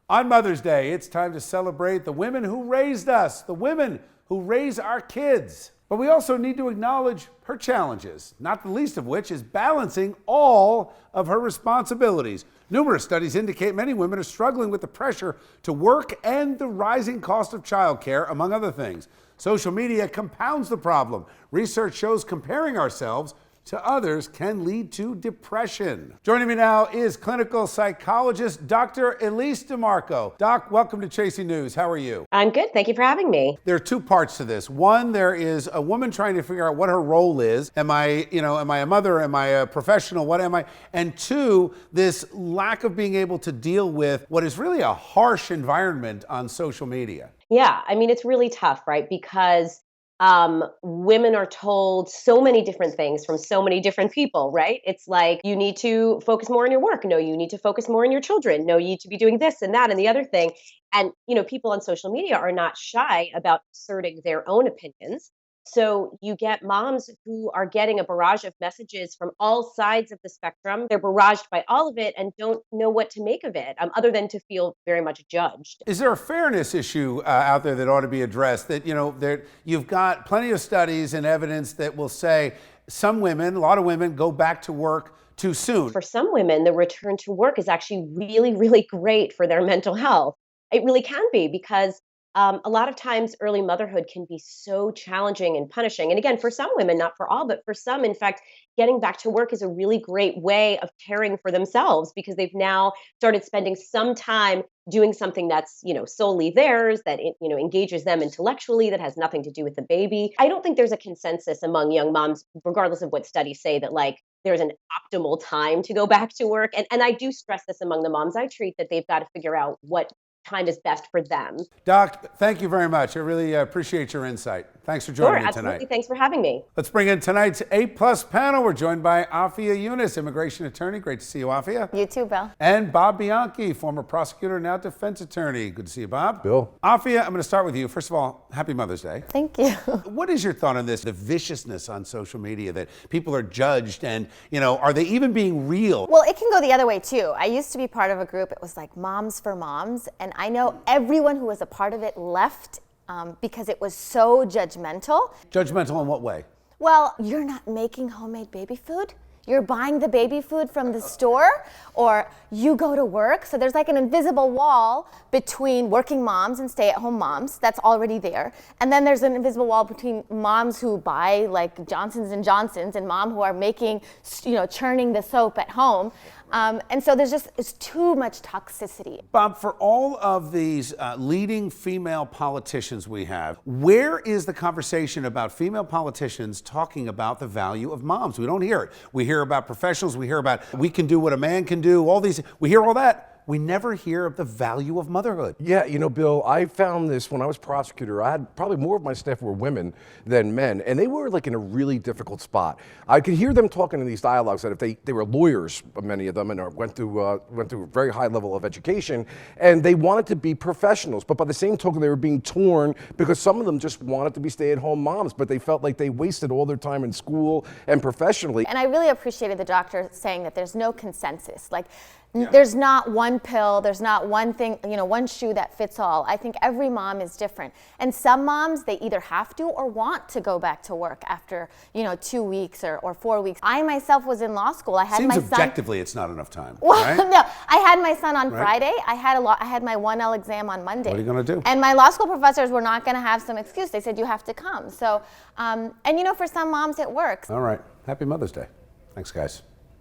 On Mother's Day, it's time to celebrate the women who raised us, the women who raise our kids. But we also need to acknowledge her challenges, not the least of which is balancing all of her responsibilities. Numerous studies indicate many women are struggling with the pressure to work and the rising cost of childcare, among other things. Social media compounds the problem. Research shows comparing ourselves to others can lead to depression. Joining me now is clinical psychologist Dr. Elise DeMarco. Doc, welcome to Chasing News. How are you? I'm good. Thank you for having me. There are two parts to this. One, there is a woman trying to figure out what her role is. Am I a mother? Am I a professional? What am I? And two, this lack of being able to deal with what is really a harsh environment on social media. Yeah, I mean, it's really tough, right? Because women are told so many different things from so many different people, right? It's like, you need to focus more on your work. No, you need to focus more on your children. No, you need to be doing this and that and the other thing. And, people on social media are not shy about asserting their own opinions. So you get moms who are getting a barrage of messages from all sides of the spectrum. They're barraged by all of it and don't know what to make of it, other than to feel very much judged. Is there a fairness issue out there that ought to be addressed? That, you've got plenty of studies and evidence that will say some women, a lot of women, go back to work too soon. For some women, the return to work is actually really, really great for their mental health. It really can be, because a lot of times early motherhood can be so challenging and punishing. And again, for some women, not for all, but for some, in fact, getting back to work is a really great way of caring for themselves, because they've now started spending some time doing something that's, solely theirs, that, engages them intellectually, that has nothing to do with the baby. I don't think there's a consensus among young moms, regardless of what studies say, that there's an optimal time to go back to work. And I do stress this among the moms I treat, that they've got to figure out what time is best for them. Doc, thank you very much. I really appreciate your insight. Thanks for joining me tonight. Absolutely. Thanks for having me. Let's bring in tonight's A+ panel. We're joined by Afia Yunus, immigration attorney. Great to see you, Afia. You too, Bill. And Bob Bianchi, former prosecutor, now defense attorney. Good to see you, Bob. Bill. Afia, I'm going to start with you. First of all, happy Mother's Day. Thank you. What is your thought on this, the viciousness on social media, that people are judged and, are they even being real? Well, it can go the other way too. I used to be part of a group, it was like Moms for Moms, and I know everyone who was a part of it left because it was so judgmental. Judgmental in what way? Well, you're not making homemade baby food. You're buying the baby food from the store, or you go to work. So there's like an invisible wall between working moms and stay-at-home moms that's already there. And then there's an invisible wall between moms who buy like Johnson's & Johnson's and mom who are making, churning the soap at home. And so it's too much toxicity. Bob, for all of these leading female politicians we have, where is the conversation about female politicians talking about the value of moms? We don't hear it. We hear about professionals. We hear about we can do what a man can do. All these, we hear all that. We never hear of the value of motherhood. Yeah, Bill, I found this when I was prosecutor. I had probably more of my staff were women than men, and they were like in a really difficult spot. I could hear them talking in these dialogues that if they were lawyers, many of them, and went through a very high level of education, and they wanted to be professionals, but by the same token, they were being torn because some of them just wanted to be stay-at-home moms, but they felt like they wasted all their time in school and professionally. And I really appreciated the doctor saying that there's no consensus. There's not one pill, there's not one thing, one shoe that fits all. I think every mom is different. And some moms, they either have to or want to go back to work after, 2 weeks or 4 weeks. I myself was in law school. I had Seems my son. objectively it's not enough time. Well, right? No, I had my son on Right. Friday. I had my 1L exam on Monday. What are you going to do? And my law school professors were not going to have some excuse. They said, you have to come. So, for some moms it works. All right. Happy Mother's Day. Thanks, guys.